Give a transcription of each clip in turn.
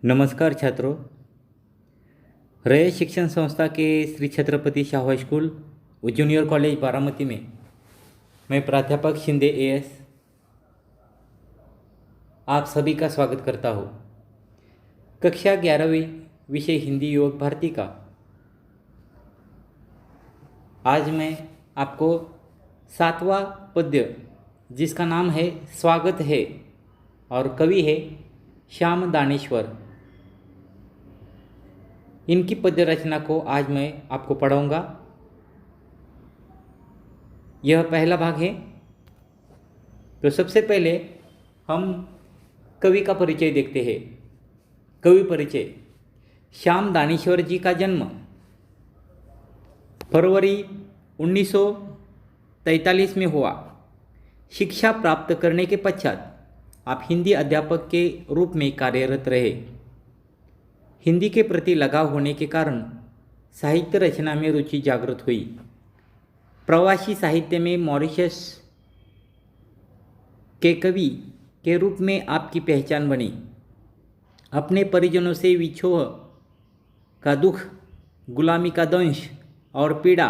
नमस्कार छात्रों। रयत शिक्षण संस्था के श्री छत्रपति शाहू हाई स्कूल व जूनियर कॉलेज बारामती में मैं प्राध्यापक शिंदे एएस आप सभी का स्वागत करता हूँ। कक्षा 11वीं विषय हिंदी योग भारती का आज मैं आपको 7वां पद्य जिसका नाम है स्वागत है और कवि है श्याम दानेश्वर, इनकी पद्य रचना को आज मैं आपको पढ़ाऊंगा। यह पहला भाग है। तो सबसे पहले हम कवि का परिचय देखते हैं। कवि परिचय। श्याम दानेश्वर जी का जन्म फरवरी 1943 में हुआ। शिक्षा प्राप्त करने के पश्चात आप हिंदी अध्यापक के रूप में कार्यरत रहे। हिंदी के प्रति लगाव होने के कारण साहित्य रचना में रुचि जागृत हुई। प्रवासी साहित्य में मॉरिशस के कवि के रूप में आपकी पहचान बनी। अपने परिजनों से विछोह का दुख, गुलामी का दंश और पीड़ा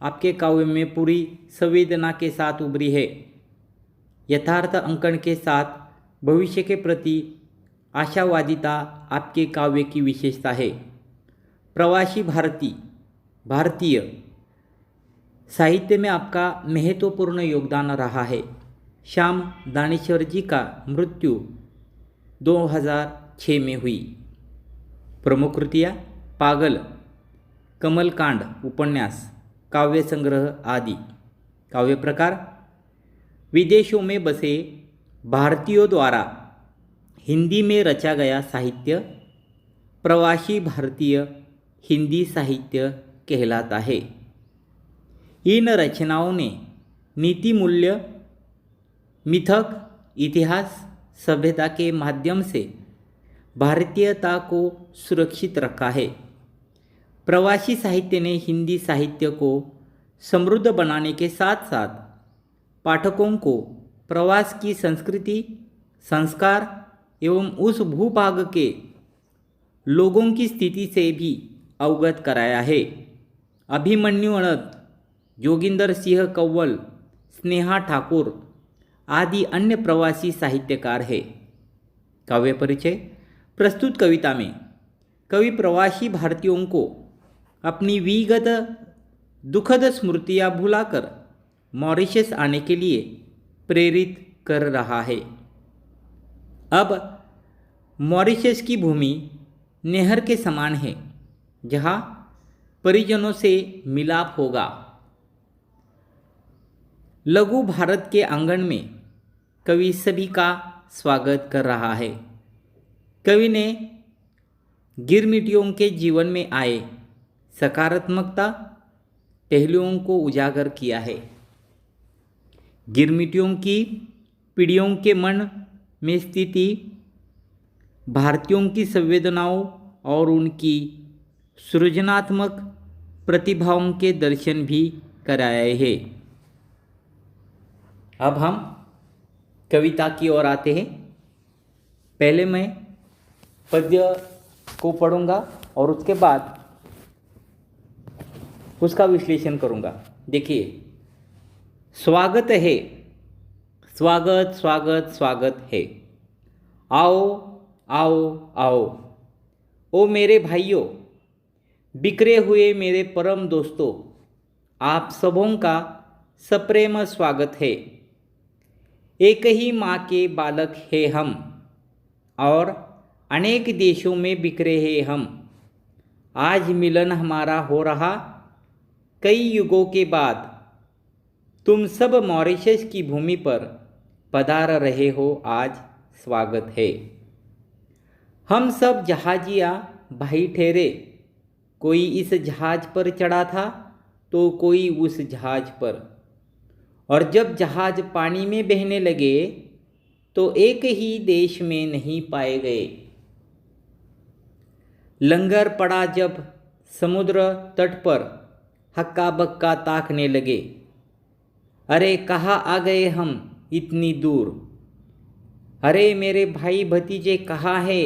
आपके काव्य में पूरी संवेदना के साथ उभरी है। यथार्थ अंकन के साथ भविष्य के प्रति आशावादिता आपके काव्य की विशेषता है। प्रवासी भारतीय साहित्य में आपका महत्वपूर्ण योगदान रहा है। श्याम दानेश्वर जी का मृत्यु 2006 में हुई। प्रमुख कृतियाँ पागल, कमलकांड उपन्यास, काव्य संग्रह आदि। काव्य प्रकार विदेशों में बसे भारतीयों द्वारा हिंदी में रचा गया साहित्य प्रवासी भारतीय हिंदी साहित्य कहलाता है। इन रचनाओं ने नीति मूल्य, मिथक, इतिहास, सभ्यता के माध्यम से भारतीयता को सुरक्षित रखा है। प्रवासी साहित्य ने हिंदी साहित्य को समृद्ध बनाने के साथ साथ पाठकों को प्रवास की संस्कृति, संस्कार एवं उस भूभाग के लोगों की स्थिति से भी अवगत कराया है। अभिमन्यु अनंत, जोगिंदर सिंह कंवल, स्नेहा ठाकुर आदि अन्य प्रवासी साहित्यकार हैं। काव्य परिचय। प्रस्तुत कविता में कवि प्रवासी भारतीयों को अपनी विगत दुखद स्मृतियाँ भुलाकर मॉरिशस आने के लिए प्रेरित कर रहा है। अब मॉरिशस की भूमि नहर के समान है जहाँ परिजनों से मिलाप होगा। लघु भारत के आंगन में कवि सभी का स्वागत कर रहा है। कवि ने गिरमिटियों के जीवन में आए सकारात्मकता पहलुओं को उजागर किया है। गिरमिटियों की पीढ़ियों के मन में स्थिति, भारतीयों की संवेदनाओं और उनकी सृजनात्मक प्रतिभाओं के दर्शन भी कराए हैं। अब हम कविता की ओर आते हैं। पहले मैं पद्य को पढ़ूंगा और उसके बाद उसका विश्लेषण करूंगा। देखिए, स्वागत है, स्वागत स्वागत स्वागत है। आओ आओ आओ, ओ मेरे भाइयों, बिखरे हुए मेरे परम दोस्तों, आप सबों का सप्रेम स्वागत है। एक ही माँ के बालक हैं हम और अनेक देशों में बिखरे हैं हम। आज मिलन हमारा हो रहा कई युगों के बाद। तुम सब मॉरिशस की भूमि पर पधार रहे हो, आज स्वागत है। हम सब जहाजिया भाई ठहरे, कोई इस जहाज पर चढ़ा था तो कोई उस जहाज पर, और जब जहाज पानी में बहने लगे तो एक ही देश में नहीं पाए गए। लंगर पड़ा जब समुद्र तट पर, हक्का बक्का ताकने लगे, अरे कहाँ आ गए हम इतनी दूर। अरे मेरे भाई भतीजे कहाँ है,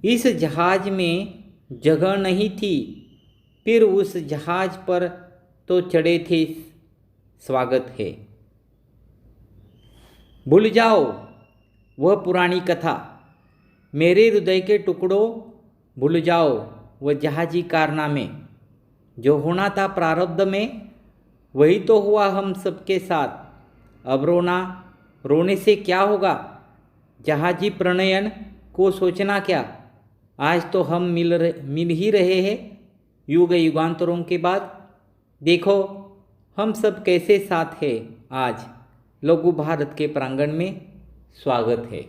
इस जहाज में जगह नहीं थी, फिर उस जहाज पर तो चढ़े थे, स्वागत है। भूल जाओ वह पुरानी कथा, मेरे हृदय के टुकड़ों, भूल जाओ वह जहाजी कारनामे। जो होना था प्रारब्ध में वही तो हुआ हम सबके साथ। अब रोना, रोने से क्या होगा? जहाजी प्रणयन को सोचना क्या? आज तो हम मिल ही रहे हैं युग युगांतरों के बाद। देखो हम सब कैसे साथ हैं आज, लघु भारत के प्रांगण में स्वागत है।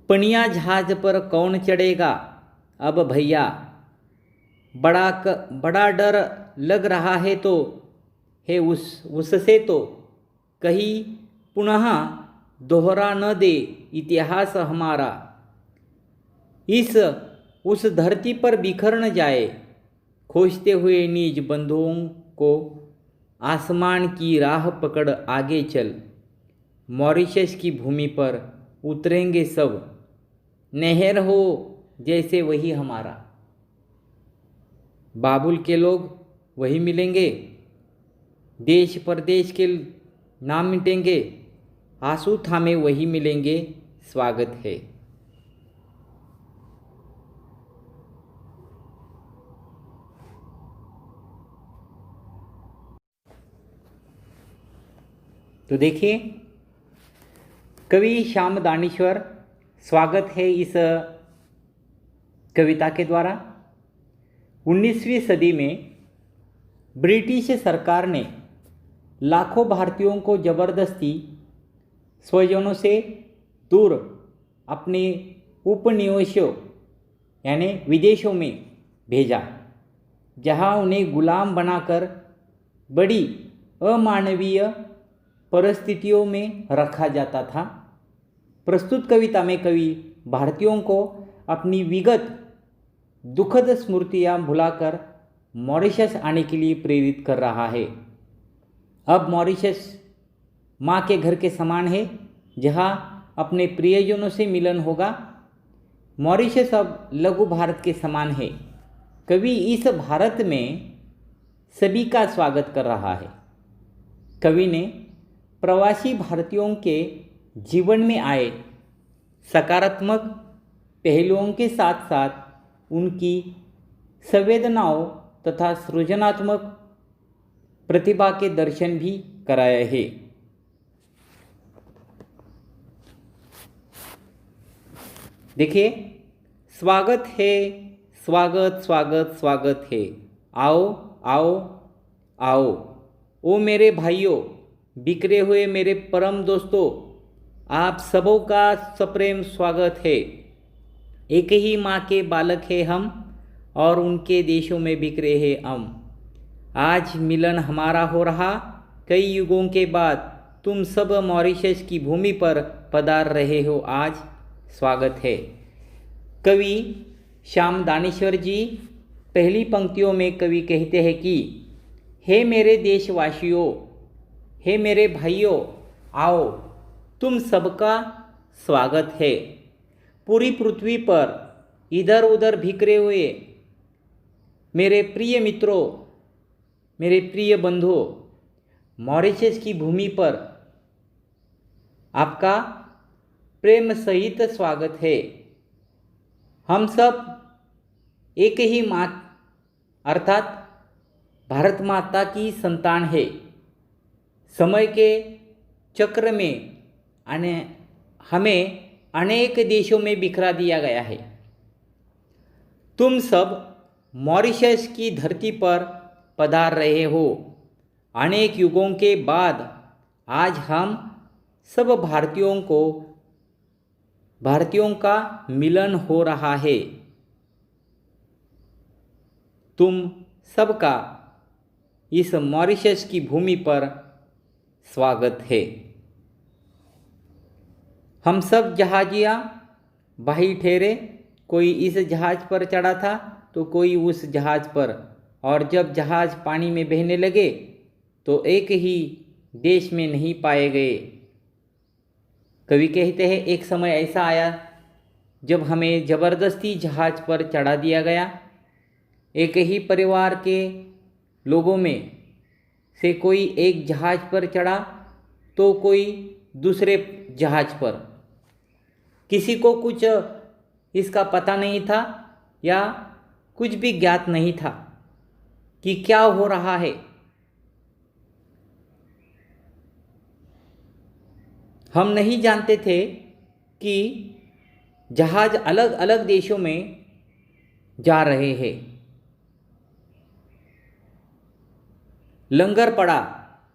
पनिया जहाज पर कौन चढ़ेगा अब भैया, बड़ा डर लग रहा है तो है उससे तो कहीं पुनः दोहरा न दे इतिहास हमारा। उस धरती पर बिखर न जाए, खोजते हुए निज बंधुओं को आसमान की राह पकड़ आगे चल। मॉरिशस की भूमि पर उतरेंगे सब, नहर हो जैसे वही हमारा। बाबुल के लोग वही मिलेंगे, देश परदेश के नाम मिटेंगे, आंसू थामे वही मिलेंगे, स्वागत है। तो देखिए कवि श्याम दानेश्वर, स्वागत है इस कविता के द्वारा। 19वीं सदी में ब्रिटिश सरकार ने लाखों भारतीयों को जबरदस्ती स्वजनों से दूर अपने उपनिवेशों यानी विदेशों में भेजा, जहां उन्हें गुलाम बनाकर बड़ी अमानवीय परिस्थितियों में रखा जाता था। प्रस्तुत कविता में कवि भारतीयों को अपनी विगत दुखद स्मृतियां भुलाकर मॉरिशस आने के लिए प्रेरित कर रहा है। अब मॉरिशस माँ के घर के समान है, जहाँ अपने प्रियजनों से मिलन होगा। मॉरिशस अब लघु भारत के समान है। कवि इस भारत में सभी का स्वागत कर रहा है। कवि ने प्रवासी भारतीयों के जीवन में आए सकारात्मक पहलुओं के साथ साथ उनकी संवेदनाओं तथा सृजनात्मक प्रतिभा के दर्शन भी कराए हैं। देखिए, स्वागत है, स्वागत स्वागत स्वागत है। आओ आओ आओ, ओ मेरे भाइयों, बिखरे हुए मेरे परम दोस्तों, आप सबों का सप्रेम स्वागत है। एक ही माँ के बालक है हम और उनके देशों में बिखरे हैं हम। आज मिलन हमारा हो रहा, कई युगों के बाद तुम सब मॉरिशस की भूमि पर पधार रहे हो आज, स्वागत है। कवि श्याम दानेश्वर जी पहली पंक्तियों में कवि कहते हैं कि हे मेरे देशवासियों, हे मेरे भाइयों, आओ, तुम सबका स्वागत है। पूरी पृथ्वी पर इधर उधर बिखरे हुए मेरे प्रिय मित्रों, मेरे प्रिय बंधुओं, मॉरिशस की भूमि पर आपका प्रेम सहित स्वागत है। हम सब एक ही माँ अर्थात भारत माता की संतान है। समय के चक्र में हमें अनेक देशों में बिखरा दिया गया है। तुम सब मॉरिशस की धरती पर पधार रहे हो। अनेक युगों के बाद आज हम सब भारतीयों का मिलन हो रहा है। तुम सबका इस मॉरिशस की भूमि पर स्वागत है। हम सब जहाजिया भाई ठहरे, कोई इस जहाज पर चढ़ा था तो कोई उस जहाज पर, और जब जहाज पानी में बहने लगे तो एक ही देश में नहीं पाए गए। कवि कहते हैं एक समय ऐसा आया जब हमें ज़बरदस्ती जहाज़ पर चढ़ा दिया गया। एक ही परिवार के लोगों में से कोई एक जहाज़ पर चढ़ा तो कोई दूसरे जहाज़ पर। किसी को कुछ इसका पता नहीं था या कुछ भी ज्ञात नहीं था कि क्या हो रहा है। हम नहीं जानते थे कि जहाज़ अलग अलग देशों में जा रहे हैं। लंगर पड़ा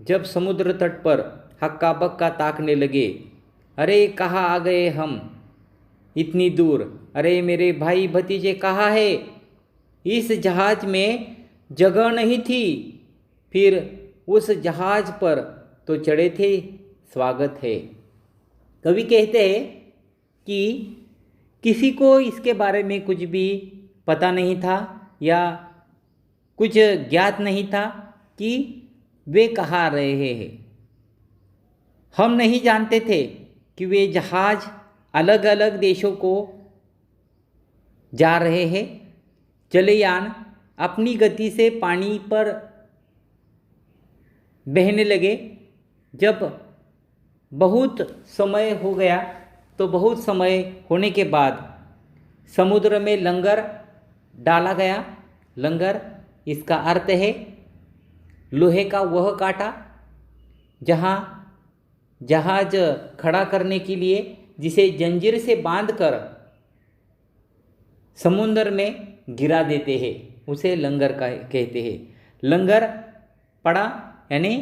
जब समुद्र तट पर हक्का बक्का ताकने लगे। अरे कहाँ आ गए हम, इतनी दूर। अरे मेरे भाई भतीजे कहाँ है। इस जहाज़ में जगह नहीं थी। फिर उस जहाज़ पर तो चढ़े थे, स्वागत है। कवि कहते हैं कि किसी को इसके बारे में कुछ भी पता नहीं था या कुछ ज्ञात नहीं था कि वे कहाँ रहे हैं। हम नहीं जानते थे कि वे जहाज़ अलग अलग देशों को जा रहे हैं। जलयान अपनी गति से पानी पर बहने लगे। जब बहुत समय हो गया तो बहुत समय होने के बाद समुद्र में लंगर डाला गया। लंगर इसका अर्थ है लोहे का वह कांटा जहाँ जहाज खड़ा करने के लिए जिसे जंजीर से बांधकर समुद्र में गिरा देते हैं, उसे लंगर का कहते हैं। लंगर पड़ा यानी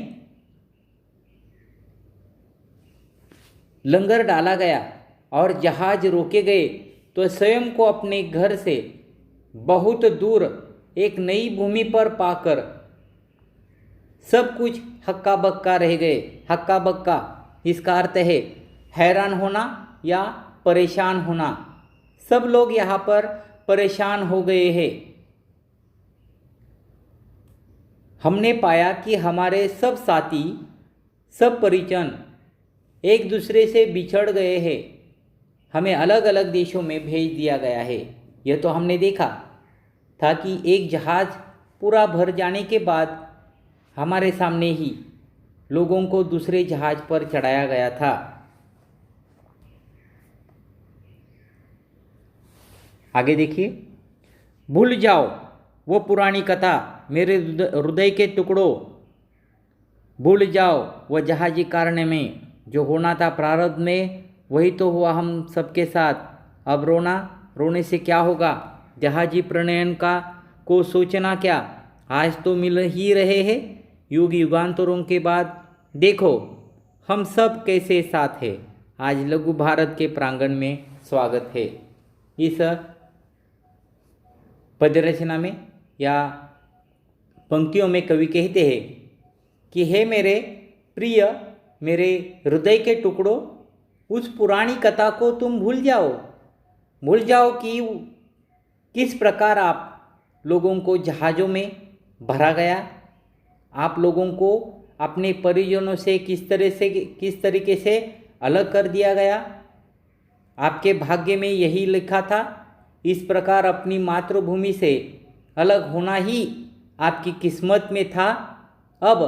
लंगर डाला गया और जहाज रोके गए तो स्वयं को अपने घर से बहुत दूर एक नई भूमि पर पाकर सब कुछ हक्का बक्का रह गए। हक्का बक्का इसका अर्थ है हैरान होना या परेशान होना। सब लोग यहाँ पर परेशान हो गए हैं। हमने पाया कि हमारे सब साथी, सब परिजन एक दूसरे से बिछड़ गए हैं। हमें अलग अलग देशों में भेज दिया गया है। यह तो हमने देखा था कि एक जहाज़ पूरा भर जाने के बाद हमारे सामने ही लोगों को दूसरे जहाज़ पर चढ़ाया गया था। आगे देखिए, भूल जाओ वो पुरानी कथा मेरे हृदय के टुकड़ों। भूल जाओ वह जहाजी कारने में जो होना था प्रारब्ध में, वही तो हुआ हम सबके साथ। अब रोने से क्या होगा। जहाजी प्रणयन का को सोचना क्या, आज तो मिल ही रहे हैं युग युगांतरों के बाद। देखो हम सब कैसे साथ हैं। आज लघु भारत के प्रांगण में स्वागत है। इस पद्य रचना में या पंक्तियों में कवि कहते हैं कि हे मेरे प्रिय, मेरे हृदय के टुकड़ों, उस पुरानी कथा को तुम भूल जाओ कि किस प्रकार आप लोगों को जहाज़ों में भरा गया। आप लोगों को अपने परिजनों से किस तरीके से अलग कर दिया गया। आपके भाग्य में यही लिखा था। इस प्रकार अपनी मातृभूमि से अलग होना ही आपकी किस्मत में था। अब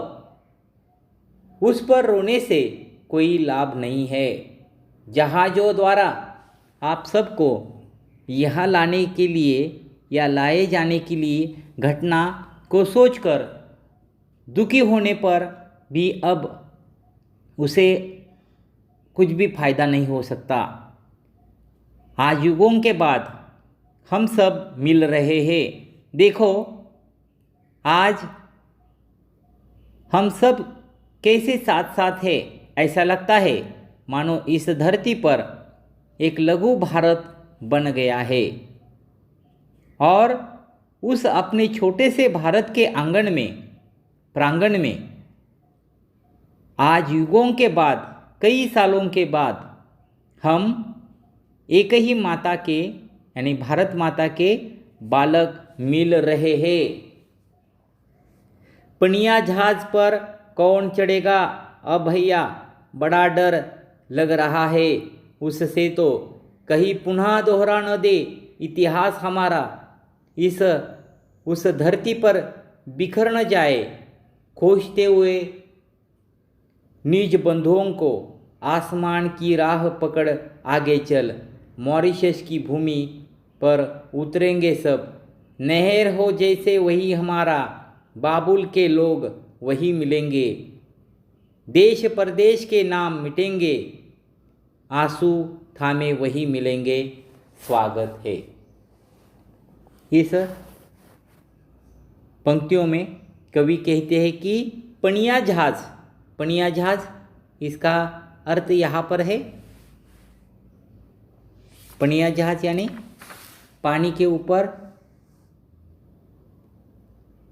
उस पर रोने से कोई लाभ नहीं है। जहाज़ों द्वारा आप सबको यहाँ लाने के लिए या लाए जाने के लिए घटना को सोचकर दुखी होने पर भी अब उसे कुछ भी फायदा नहीं हो सकता। आज युगों के बाद हम सब मिल रहे हैं। देखो आज हम सब कैसे साथ साथ हैं। ऐसा लगता है मानो इस धरती पर एक लघु भारत बन गया है और उस अपने छोटे से भारत के प्रांगण में आज युगों के बाद, कई सालों के बाद हम एक ही माता के यानी भारत माता के बालक मिल रहे हैं। पनिया जहाज पर कौन चढ़ेगा अब भैया, बड़ा डर लग रहा है उससे तो। कहीं पुनः दोहरा न दे इतिहास हमारा, इस उस धरती पर बिखर न जाए। खोजते हुए निज बंधुओं को आसमान की राह पकड़ आगे चल। मॉरिशस की भूमि पर उतरेंगे सब। नहर हो जैसे वही हमारा, बाबुल के लोग वही मिलेंगे। देश परदेश के नाम मिटेंगे, आंसू थामे वही मिलेंगे। स्वागत है। इस पंक्तियों में कवि कहते हैं कि पनिया जहाज, पनिया जहाज इसका अर्थ यहाँ पर है पनिया जहाज यानी पानी के ऊपर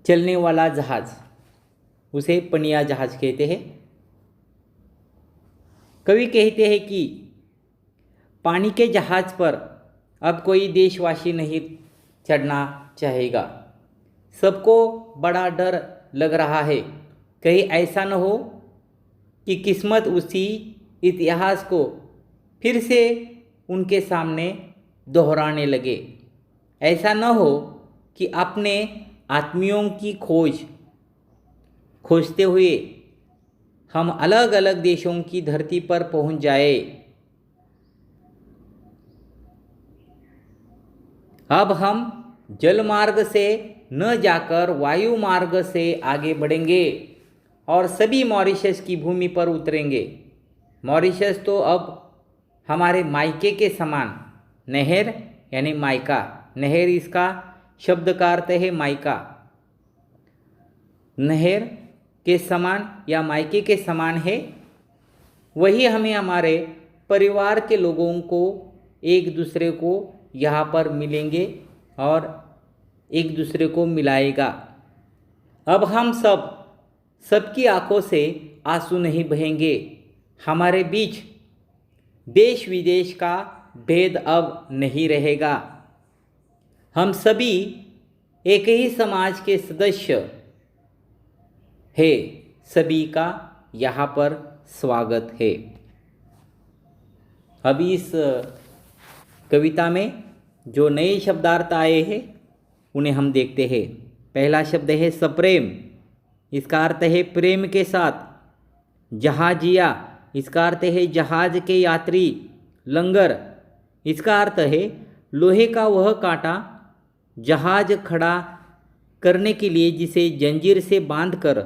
चलने वाला जहाज, उसे पनिया जहाज कहते हैं। कवि कहते हैं कि पानी के जहाज पर अब कोई देशवासी नहीं चढ़ना चाहेगा। सबको बड़ा डर लग रहा है, कहीं ऐसा न हो कि किस्मत उसी इतिहास को फिर से उनके सामने दोहराने लगे। ऐसा न हो कि अपने आत्मियों की खोजते हुए हम अलग अलग देशों की धरती पर पहुंच जाए। अब हम जल मार्ग से न जाकर वायु मार्ग से आगे बढ़ेंगे और सभी मॉरिशस की भूमि पर उतरेंगे। मॉरिशस तो अब हमारे मायके के समान, नहर यानी मायका, नहर इसका शब्द का अर्थ है मायका। नहर के समान या मायके के समान है, वही हमें हमारे परिवार के लोगों को एक दूसरे को यहाँ पर मिलेंगे और एक दूसरे को मिलाएगा। अब हम सबकी आंखों से आंसू नहीं बहेंगे। हमारे बीच देश विदेश का भेद अब नहीं रहेगा। हम सभी एक ही समाज के सदस्य है। सभी का यहाँ पर स्वागत है। अब इस कविता में जो नए शब्दार्थ आए हैं उन्हें हम देखते हैं। पहला शब्द है सप्रेम, इसका अर्थ है प्रेम के साथ। जहाजिया, इसका अर्थ है जहाज के यात्री। लंगर, इसका अर्थ है लोहे का वह कांटा जहाज खड़ा करने के लिए जिसे जंजीर से बांधकर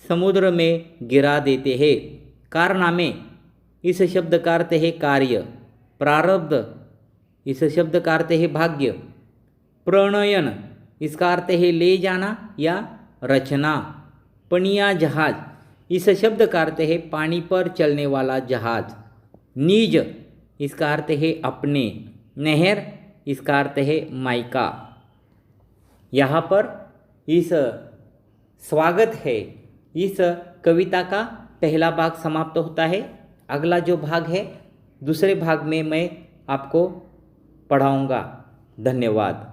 समुद्र में गिरा देते हैं। कारनामे, इस शब्द का अर्थ है कार्य। प्रारब्ध, इस शब्द का अर्थ है भाग्य। प्रणयन, इसका अर्थ है ले जाना या रचना। पनिया जहाज, इस शब्द का अर्थ है पानी पर चलने वाला जहाज। निज, इसका अर्थ है अपने। नहर, इसका अर्थ है मायका। यहाँ पर इस स्वागत है, इस कविता का पहला भाग समाप्त होता है। अगला जो भाग है दूसरे भाग में मैं आपको पढ़ाऊँगा। धन्यवाद।